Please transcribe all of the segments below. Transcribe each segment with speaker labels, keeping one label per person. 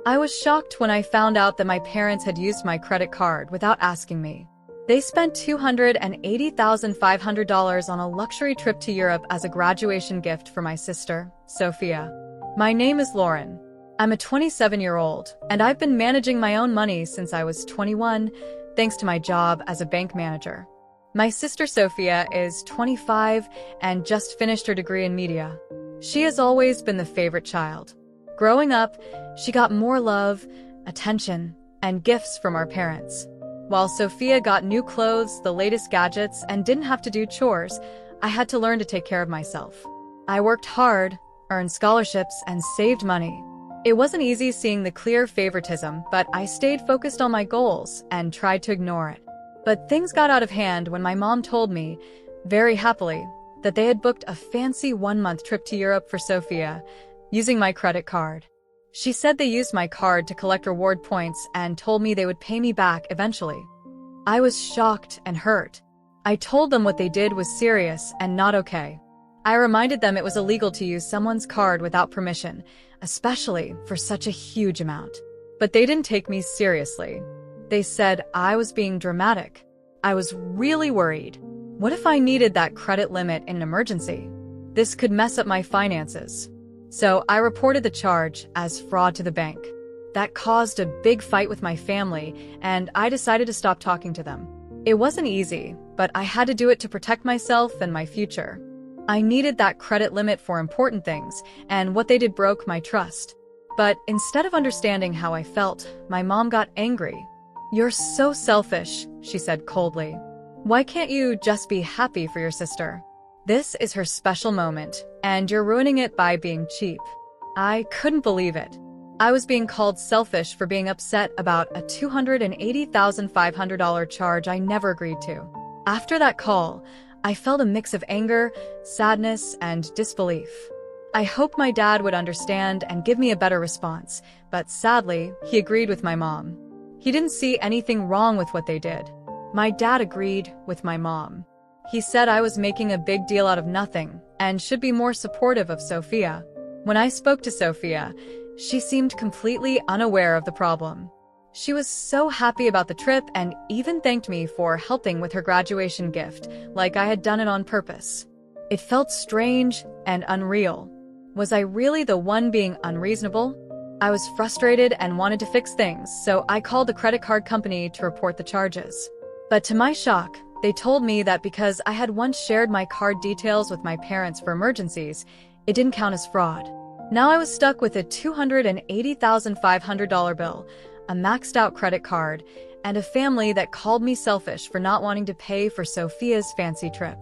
Speaker 1: I was shocked when I found out that my parents had used my credit card without asking me. They spent $280,500 on a luxury trip to Europe as a graduation gift for my sister, Sophia. My name is Lauren. I'm a 27-year-old, and I've been managing my own money since I was 21, thanks to my job as a bank manager. My sister Sophia is 25 and just finished her degree in media. She has always been the favorite child. Growing up, she got more love, attention, and gifts from our parents. While Sophia got new clothes, the latest gadgets, and didn't have to do chores, I had to learn to take care of myself. I worked hard, earned scholarships, and saved money. It wasn't easy seeing the clear favoritism, but I stayed focused on my goals and tried to ignore it. But things got out of hand when my mom told me, very happily, that they had booked a fancy one-month trip to Europe for Sophia, using my credit card. She said they used my card to collect reward points and told me they would pay me back eventually. I was shocked and hurt. I told them what they did was serious and not okay. I reminded them it was illegal to use someone's card without permission, especially for such a huge amount. But they didn't take me seriously. They said I was being dramatic. I was really worried. What if I needed that credit limit in an emergency? This could mess up my finances. So I reported the charge as fraud to the bank. That caused a big fight with my family, and I decided to stop talking to them. It wasn't easy, but I had to do it to protect myself and my future. I needed that credit limit for important things, and what they did broke my trust. But instead of understanding how I felt, my mom got angry. "You're so selfish," she said coldly. "Why can't you just be happy for your sister? This is her special moment, and you're ruining it by being cheap." I couldn't believe it. I was being called selfish for being upset about a $280,500 charge I never agreed to. After that call, I felt a mix of anger, sadness, and disbelief. I hoped my dad would understand and give me a better response, but sadly, he agreed with my mom. He didn't see anything wrong with what they did. My dad agreed with my mom. He said I was making a big deal out of nothing and should be more supportive of Sophia. When I spoke to Sophia, she seemed completely unaware of the problem. She was so happy about the trip and even thanked me for helping with her graduation gift, like I had done it on purpose. It felt strange and unreal. Was I really the one being unreasonable? I was frustrated and wanted to fix things, so I called the credit card company to report the charges. But to my shock, they told me that because I had once shared my card details with my parents for emergencies, it didn't count as fraud. Now I was stuck with a $280,500 bill, a maxed-out credit card, and a family that called me selfish for not wanting to pay for Sophia's fancy trip.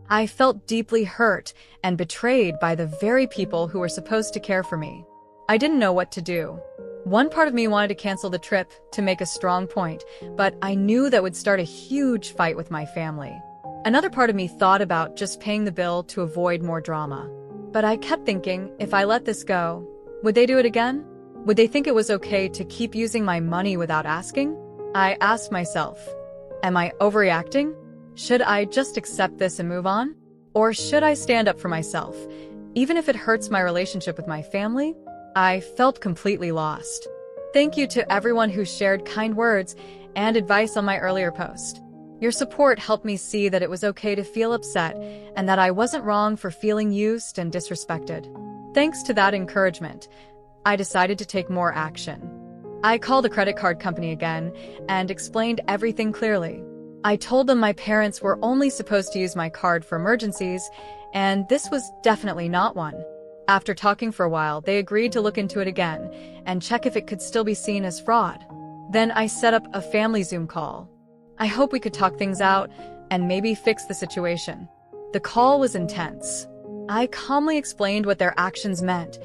Speaker 1: I felt deeply hurt and betrayed by the very people who were supposed to care for me. I didn't know what to do. One part of me wanted to cancel the trip to make a strong point, but I knew that would start a huge fight with my family. Another part of me thought about just paying the bill to avoid more drama. But I kept thinking, if I let this go, would they do it again? Would they think it was okay to keep using my money without asking? I asked myself, am I overreacting? Should I just accept this and move on? Or should I stand up for myself, even if it hurts my relationship with my family? I felt completely lost. Thank you to everyone who shared kind words and advice on my earlier post. Your support helped me see that it was okay to feel upset and that I wasn't wrong for feeling used and disrespected. Thanks to that encouragement, I decided to take more action. I called the credit card company again and explained everything clearly. I told them my parents were only supposed to use my card for emergencies, and this was definitely not one. After talking for a while, they agreed to look into it again and check if it could still be seen as fraud. Then I set up a family Zoom call. I hope we could talk things out and maybe fix the situation. The call was intense. I calmly explained what their actions meant,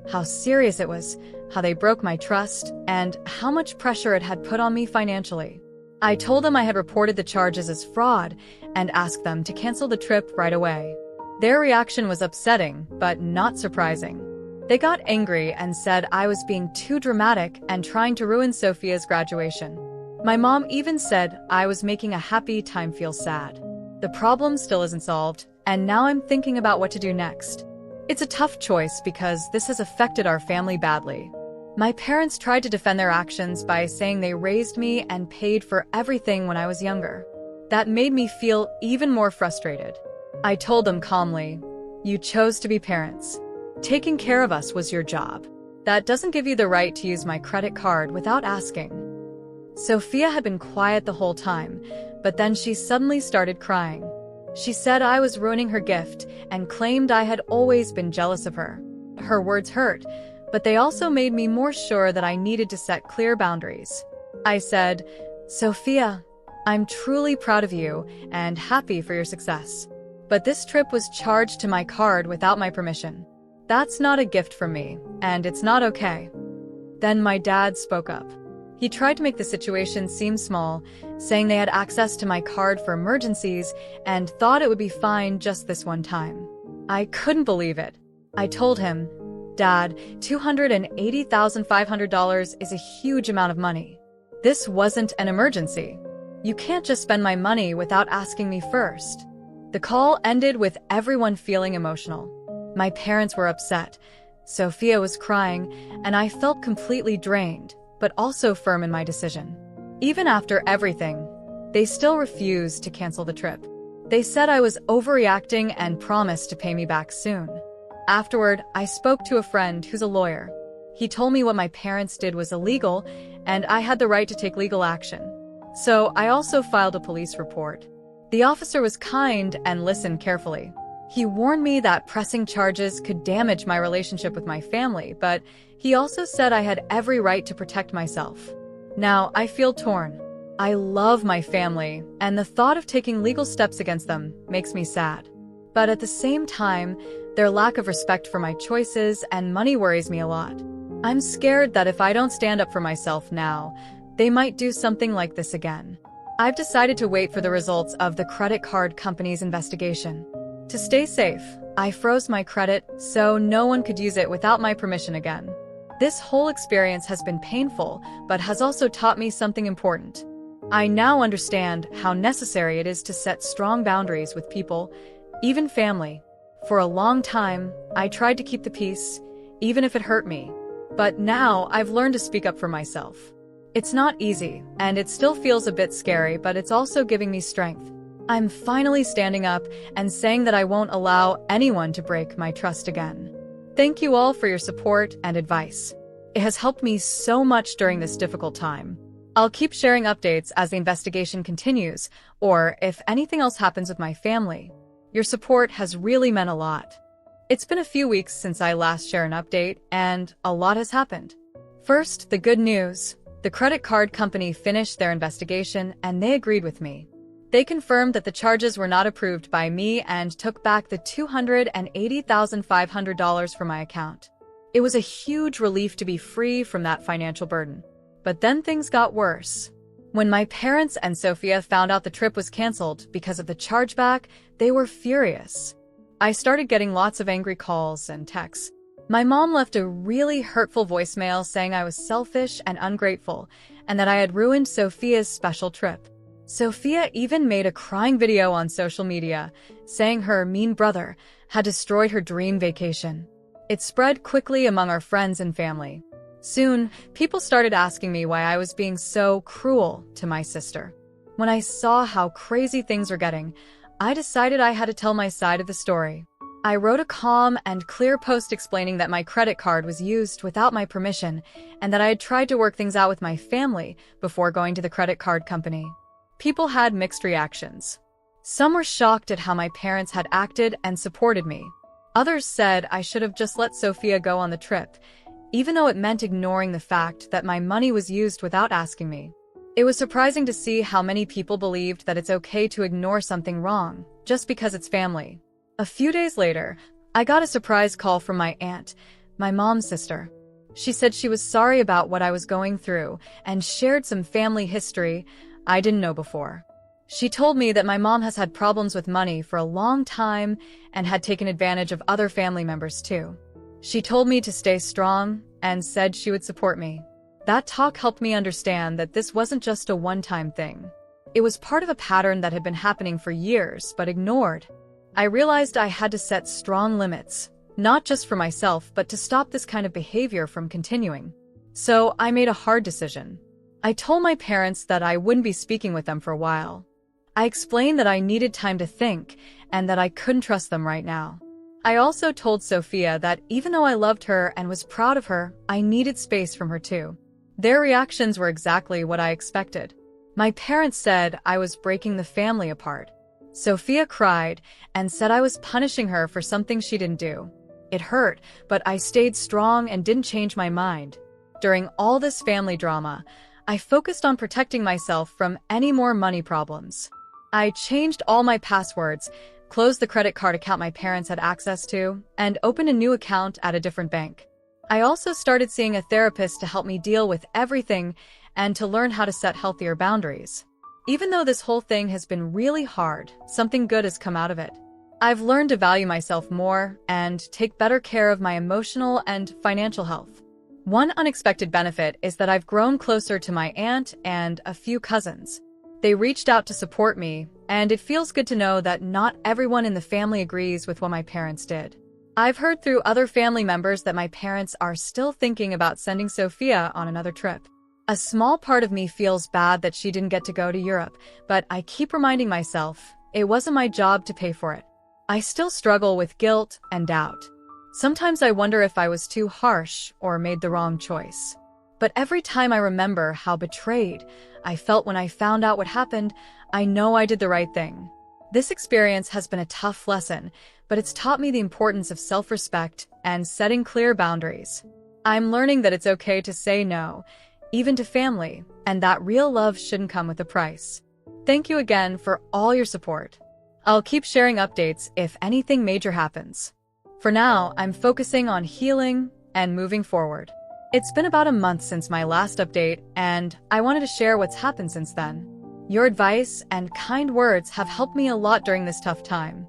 Speaker 1: how serious it was, how they broke my trust, and how much pressure it had put on me financially. I told them I had reported the charges as fraud and asked them to cancel the trip right away. Their reaction was upsetting, but not surprising. They got angry and said I was being too dramatic and trying to ruin Sophia's graduation. My mom even said I was making a happy time feel sad. The problem still isn't solved, and now I'm thinking about what to do next. It's a tough choice because this has affected our family badly. My parents tried to defend their actions by saying they raised me and paid for everything when I was younger. That made me feel even more frustrated. I told them calmly, "You chose to be parents. Taking care of us was your job. That doesn't give you the right to use my credit card without asking." Sophia had been quiet the whole time, but then she suddenly started crying. She said I was ruining her gift and claimed I had always been jealous of her. Her words hurt, but they also made me more sure that I needed to set clear boundaries. I said, "Sophia, I'm truly proud of you and happy for your success. But this trip was charged to my card without my permission. That's not a gift from me, and it's not okay." Then my dad spoke up. He tried to make the situation seem small, saying they had access to my card for emergencies and thought it would be fine just this one time. I couldn't believe it. I told him, "Dad, $280,500 is a huge amount of money. This wasn't an emergency. You can't just spend my money without asking me first." The call ended with everyone feeling emotional. My parents were upset. Sophia was crying, and I felt completely drained, but also firm in my decision. Even after everything, they still refused to cancel the trip. They said I was overreacting and promised to pay me back soon. Afterward, I spoke to a friend who's a lawyer. He told me what my parents did was illegal, and I had the right to take legal action. So I also filed a police report. The officer was kind and listened carefully. He warned me that pressing charges could damage my relationship with my family, but he also said I had every right to protect myself. Now, I feel torn. I love my family, and the thought of taking legal steps against them makes me sad. But at the same time, their lack of respect for my choices and money worries me a lot. I'm scared that if I don't stand up for myself now, they might do something like this again. I've decided to wait for the results of the credit card company's investigation. To stay safe, I froze my credit so no one could use it without my permission again. This whole experience has been painful, but has also taught me something important. I now understand how necessary it is to set strong boundaries with people, even family. For a long time, I tried to keep the peace, even if it hurt me. But now I've learned to speak up for myself. It's not easy, and it still feels a bit scary, but it's also giving me strength. I'm finally standing up and saying that I won't allow anyone to break my trust again. Thank you all for your support and advice. It has helped me so much during this difficult time. I'll keep sharing updates as the investigation continues, or if anything else happens with my family. Your support has really meant a lot. It's been a few weeks since I last shared an update, and a lot has happened. First, the good news. The credit card company finished their investigation, and they agreed with me. They confirmed that the charges were not approved by me and took back the $280,500 from my account. It was a huge relief to be free from that financial burden. But then things got worse. When my parents and Sophia found out the trip was canceled because of the chargeback, they were furious. I started getting lots of angry calls and texts. My mom left a really hurtful voicemail saying I was selfish and ungrateful, and that I had ruined Sophia's special trip. Sophia even made a crying video on social media, saying her mean brother had destroyed her dream vacation. It spread quickly among our friends and family. Soon, people started asking me why I was being so cruel to my sister. When I saw how crazy things were getting, I decided I had to tell my side of the story. I wrote a calm and clear post explaining that my credit card was used without my permission and that I had tried to work things out with my family before going to the credit card company. People had mixed reactions. Some were shocked at how my parents had acted and supported me. Others said I should have just let Sophia go on the trip, even though it meant ignoring the fact that my money was used without asking me. It was surprising to see how many people believed that it's okay to ignore something wrong, just because it's family. A few days later, I got a surprise call from my aunt, my mom's sister. She said she was sorry about what I was going through and shared some family history I didn't know before. She told me that my mom has had problems with money for a long time and had taken advantage of other family members too. She told me to stay strong and said she would support me. That talk helped me understand that this wasn't just a one-time thing. It was part of a pattern that had been happening for years but ignored. I realized I had to set strong limits, not just for myself but to stop this kind of behavior from continuing. So I made a hard decision. I told my parents that I wouldn't be speaking with them for a while. I explained that I needed time to think and that I couldn't trust them right now. I also told Sophia that even though I loved her and was proud of her, I needed space from her too. Their reactions were exactly what I expected. My parents said I was breaking the family apart. Sophia cried and said I was punishing her for something she didn't do. It hurt, but I stayed strong and didn't change my mind. During all this family drama, I focused on protecting myself from any more money problems. I changed all my passwords, closed the credit card account my parents had access to, and opened a new account at a different bank. I also started seeing a therapist to help me deal with everything and to learn how to set healthier boundaries. Even though this whole thing has been really hard, something good has come out of it. I've learned to value myself more and take better care of my emotional and financial health. One unexpected benefit is that I've grown closer to my aunt and a few cousins. They reached out to support me, and it feels good to know that not everyone in the family agrees with what my parents did. I've heard through other family members that my parents are still thinking about sending Sophia on another trip. A small part of me feels bad that she didn't get to go to Europe, but I keep reminding myself it wasn't my job to pay for it. I still struggle with guilt and doubt. Sometimes I wonder if I was too harsh or made the wrong choice. But every time I remember how betrayed I felt when I found out what happened, I know I did the right thing. This experience has been a tough lesson, but it's taught me the importance of self-respect and setting clear boundaries. I'm learning that it's okay to say no, even to family, and that real love shouldn't come with a price. Thank you again for all your support. I'll keep sharing updates if anything major happens. For now, I'm focusing on healing and moving forward. It's been about a month since my last update, and I wanted to share what's happened since then. Your advice and kind words have helped me a lot during this tough time.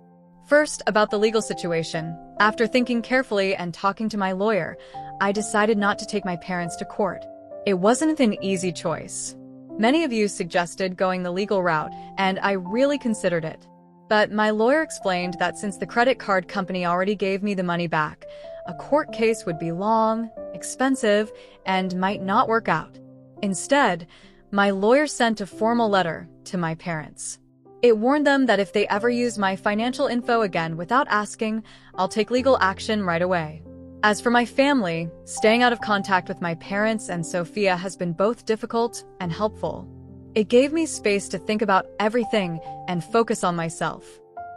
Speaker 1: First, about the legal situation. After thinking carefully and talking to my lawyer, I decided not to take my parents to court. It wasn't an easy choice. Many of you suggested going the legal route, and I really considered it. But my lawyer explained that since the credit card company already gave me the money back, a court case would be long, expensive, and might not work out. Instead, my lawyer sent a formal letter to my parents. It warned them that if they ever use my financial info again without asking, I'll take legal action right away. As for my family, staying out of contact with my parents and Sophia has been both difficult and helpful. It gave me space to think about everything and focus on myself.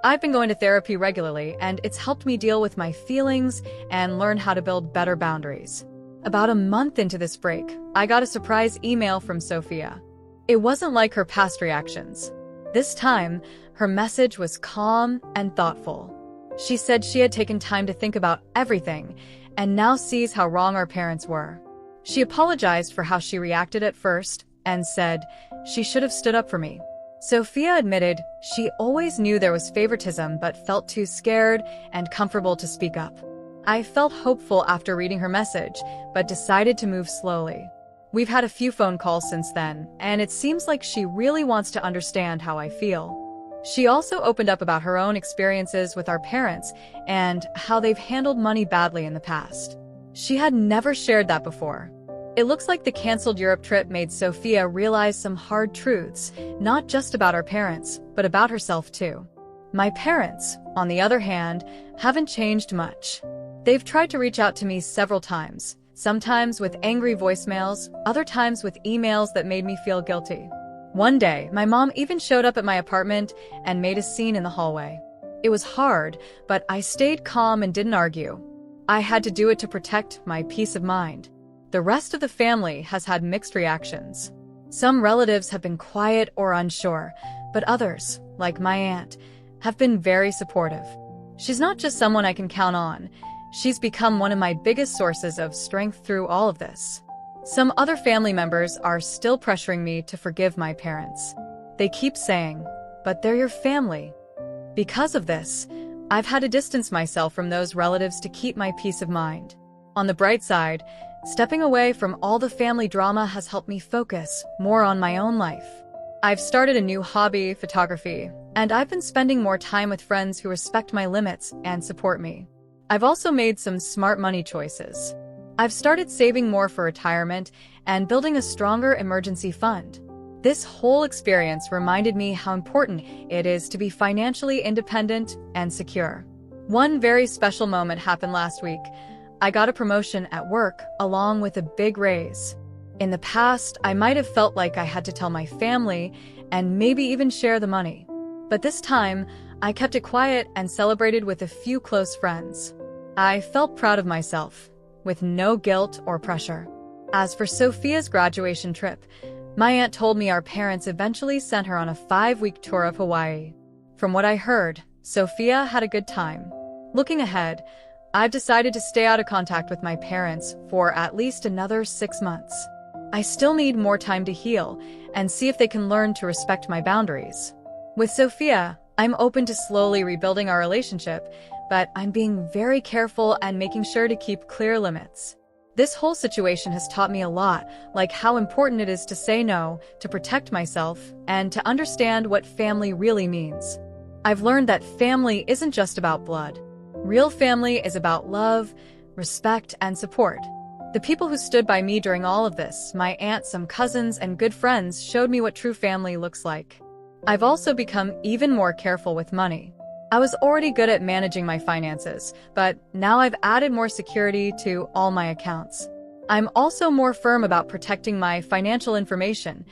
Speaker 1: I've been going to therapy regularly, and it's helped me deal with my feelings and learn how to build better boundaries. About a month into this break, I got a surprise email from Sophia. It wasn't like her past reactions. This time, her message was calm and thoughtful. She said she had taken time to think about everything and now sees how wrong our parents were. She apologized for how she reacted at first and said she should have stood up for me. Sophia admitted she always knew there was favoritism but felt too scared and comfortable to speak up. I felt hopeful after reading her message, but decided to move slowly. We've had a few phone calls since then, and it seems like she really wants to understand how I feel. She also opened up about her own experiences with our parents and how they've handled money badly in the past. She had never shared that before. It looks like the canceled Europe trip made Sophia realize some hard truths, not just about our parents, but about herself too. My parents, on the other hand, haven't changed much. They've tried to reach out to me several times, sometimes with angry voicemails, other times with emails that made me feel guilty. One day, my mom even showed up at my apartment and made a scene in the hallway. It was hard, but I stayed calm and didn't argue. I had to do it to protect my peace of mind. The rest of the family has had mixed reactions. Some relatives have been quiet or unsure, but others, like my aunt, have been very supportive. She's not just someone I can count on. She's become one of my biggest sources of strength through all of this. Some other family members are still pressuring me to forgive my parents. They keep saying, "But they're your family." Because of this, I've had to distance myself from those relatives to keep my peace of mind. On the bright side, stepping away from all the family drama has helped me focus more on my own life. I've started a new hobby, photography, and I've been spending more time with friends who respect my limits and support me. I've also made some smart money choices. I've started saving more for retirement and building a stronger emergency fund. This whole experience reminded me how important it is to be financially independent and secure. One very special moment happened last week. I got a promotion at work along with a big raise. In the past, I might have felt like I had to tell my family and maybe even share the money. But this time, I kept it quiet and celebrated with a few close friends. I felt proud of myself, with no guilt or pressure. As for Sophia's graduation trip, my aunt told me our parents eventually sent her on a 5-week tour of Hawaii. From what I heard, Sophia had a good time. Looking ahead, I've decided to stay out of contact with my parents for at least another 6 months. I still need more time to heal and see if they can learn to respect my boundaries. With Sophia, I'm open to slowly rebuilding our relationship, but I'm being very careful and making sure to keep clear limits. This whole situation has taught me a lot, like how important it is to say no, to protect myself, and to understand what family really means. I've learned that family isn't just about blood. Real family is about love, respect, and support. The people who stood by me during all of this, my aunt, some cousins, and good friends, showed me what true family looks like. I've also become even more careful with money. I was already good at managing my finances, but now I've added more security to all my accounts. I'm also more firm about protecting my financial information,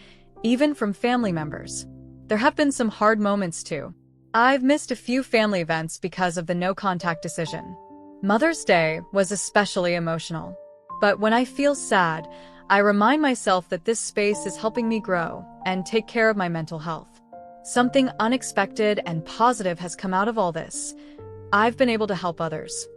Speaker 1: even from family members. There have been some hard moments too. I've missed a few family events because of the no-contact decision. Mother's Day was especially emotional. But when I feel sad, I remind myself that this space is helping me grow and take care of my mental health. Something unexpected and positive has come out of all this. I've been able to help others.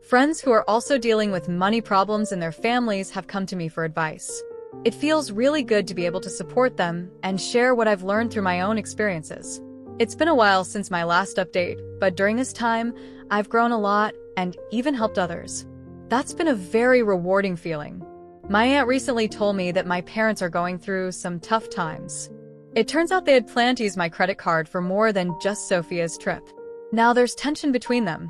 Speaker 1: Friends who are also dealing with money problems in their families have come to me for advice. It feels really good to be able to support them and share what I've learned through my own experiences. It's been a while since my last update, but during this time, I've grown a lot and even helped others. That's been a very rewarding feeling. My aunt recently told me that my parents are going through some tough times. It turns out they had planned to use my credit card for more than just Sophia's trip. Now there's tension between them.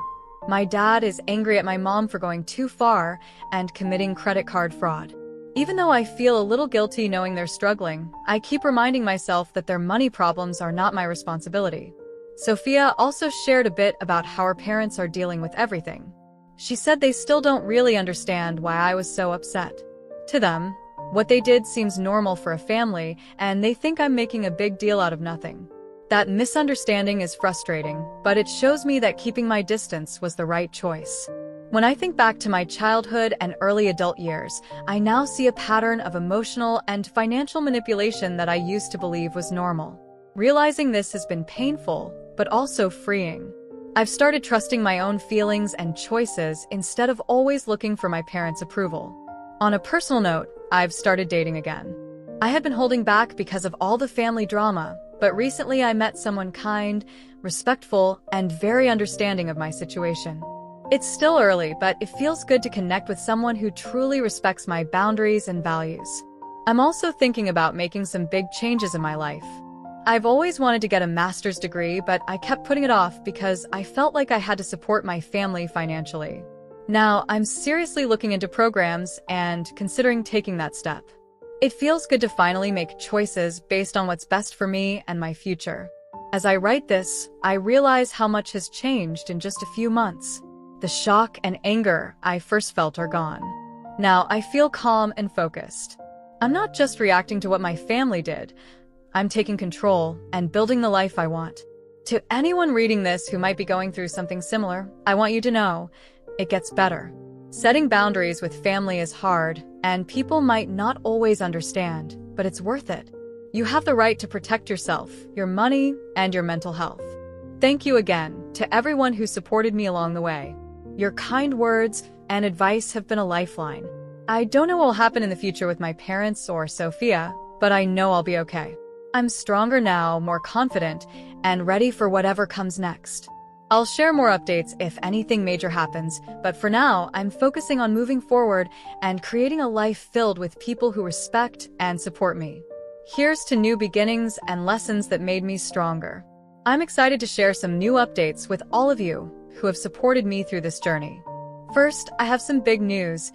Speaker 1: My dad is angry at my mom for going too far and committing credit card fraud. Even though I feel a little guilty knowing they're struggling, I keep reminding myself that their money problems are not my responsibility. Sophia also shared a bit about how her parents are dealing with everything. She said they still don't really understand why I was so upset. To them, what they did seems normal for a family, and they think I'm making a big deal out of nothing. That misunderstanding is frustrating, but it shows me that keeping my distance was the right choice. When I think back to my childhood and early adult years, I now see a pattern of emotional and financial manipulation that I used to believe was normal. Realizing this has been painful, but also freeing. I've started trusting my own feelings and choices instead of always looking for my parents' approval. On a personal note, I've started dating again. I had been holding back because of all the family drama, but recently I met someone kind, respectful, and very understanding of my situation. It's still early, but it feels good to connect with someone who truly respects my boundaries and values. I'm also thinking about making some big changes in my life. I've always wanted to get a master's degree, but I kept putting it off because I felt like I had to support my family financially. Now, I'm seriously looking into programs and considering taking that step. It feels good to finally make choices based on what's best for me and my future. As I write this, I realize how much has changed in just a few months. The shock and anger I first felt are gone. Now I feel calm and focused. I'm not just reacting to what my family did. I'm taking control and building the life I want. To anyone reading this who might be going through something similar, I want you to know, it gets better. Setting boundaries with family is hard, and people might not always understand, but it's worth it. You have the right to protect yourself, your money, and your mental health. Thank you again to everyone who supported me along the way. Your kind words and advice have been a lifeline. I don't know what will happen in the future with my parents or Sophia, but I know I'll be okay. I'm stronger now, more confident, and ready for whatever comes next. I'll share more updates if anything major happens, but for now, I'm focusing on moving forward and creating a life filled with people who respect and support me. Here's to new beginnings and lessons that made me stronger. I'm excited to share some new updates with all of you who have supported me through this journey. First, I have some big news.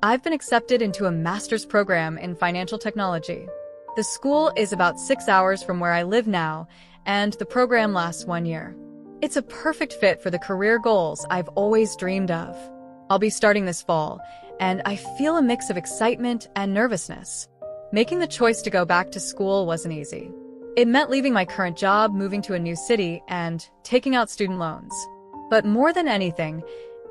Speaker 1: I've been accepted into a master's program in financial technology. The school is about 6 hours from where I live now, and the program lasts 1 year. It's a perfect fit for the career goals I've always dreamed of. I'll be starting this fall, and I feel a mix of excitement and nervousness. Making the choice to go back to school wasn't easy. It meant leaving my current job, moving to a new city, and taking out student loans. But more than anything,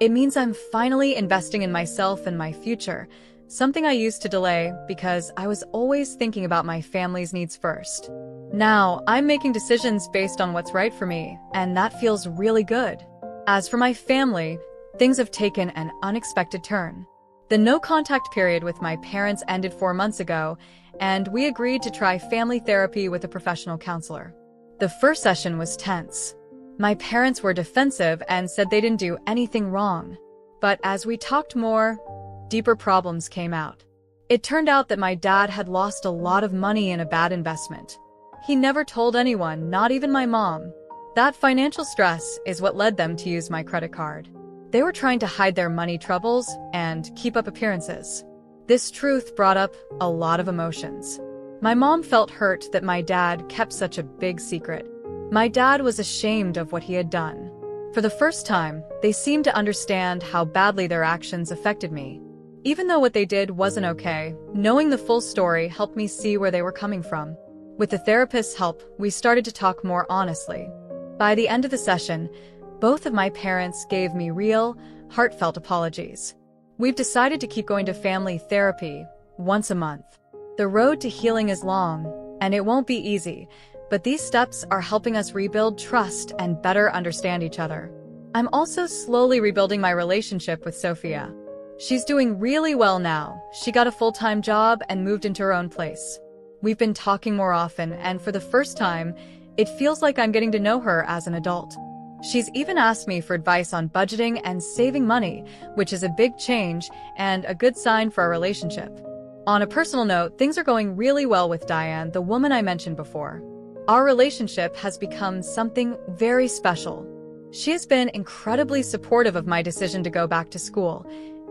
Speaker 1: it means I'm finally investing in myself and my future, something I used to delay because I was always thinking about my family's needs first. Now, I'm making decisions based on what's right for me, and that feels really good. As for my family, things have taken an unexpected turn. The no-contact period with my parents ended 4 months ago, and we agreed to try family therapy with a professional counselor. The first session was tense. My parents were defensive and said they didn't do anything wrong. But as we talked more, deeper problems came out. It turned out that my dad had lost a lot of money in a bad investment. He never told anyone, not even my mom. That financial stress is what led them to use my credit card. They were trying to hide their money troubles and keep up appearances. This truth brought up a lot of emotions. My mom felt hurt that my dad kept such a big secret. My dad was ashamed of what he had done. For the first time, they seemed to understand how badly their actions affected me. Even though what they did wasn't okay, knowing the full story helped me see where they were coming from. With the therapist's help, we started to talk more honestly. By the end of the session, both of my parents gave me real, heartfelt apologies. We've decided to keep going to family therapy once a month. The road to healing is long, and it won't be easy, but these steps are helping us rebuild trust and better understand each other. I'm also slowly rebuilding my relationship with Sophia. She's doing really well now. She got a full-time job and moved into her own place. We've been talking more often, and for the first time, it feels like I'm getting to know her as an adult. She's even asked me for advice on budgeting and saving money, which is a big change and a good sign for our relationship. On a personal note, things are going really well with Diane, the woman I mentioned before. Our relationship has become something very special. She has been incredibly supportive of my decision to go back to school,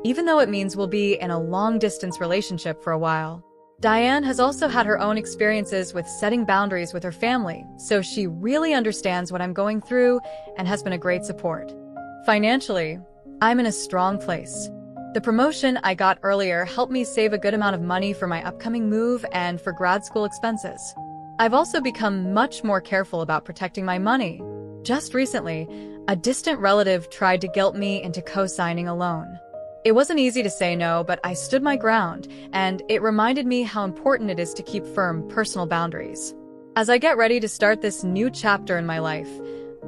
Speaker 1: even though it means we'll be in a long-distance relationship for a while. Diane has also had her own experiences with setting boundaries with her family, so she really understands what I'm going through and has been a great support. Financially, I'm in a strong place. The promotion I got earlier helped me save a good amount of money for my upcoming move and for grad school expenses. I've also become much more careful about protecting my money. Just recently, a distant relative tried to guilt me into co-signing a loan. It wasn't easy to say no, but I stood my ground, and it reminded me how important it is to keep firm personal boundaries. As I get ready to start this new chapter in my life,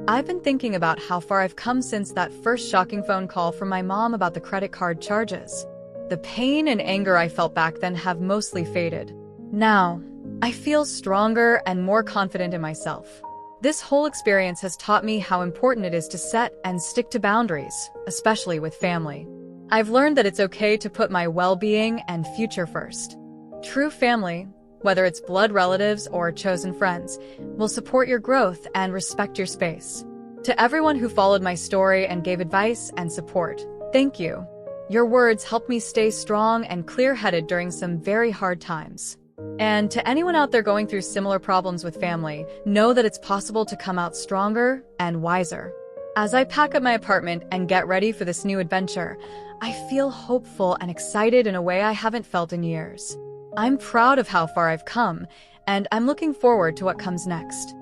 Speaker 1: I've been thinking about how far I've come since that first shocking phone call from my mom about the credit card charges. The pain and anger I felt back then have mostly faded. Now, I feel stronger and more confident in myself. This whole experience has taught me how important it is to set and stick to boundaries, especially with family. I've learned that it's okay to put my well-being and future first. True family, whether it's blood relatives or chosen friends, will support your growth and respect your space. To everyone who followed my story and gave advice and support, thank you. Your words helped me stay strong and clear-headed during some very hard times. And to anyone out there going through similar problems with family, know that it's possible to come out stronger and wiser. As I pack up my apartment and get ready for this new adventure, I feel hopeful and excited in a way I haven't felt in years. I'm proud of how far I've come, and I'm looking forward to what comes next.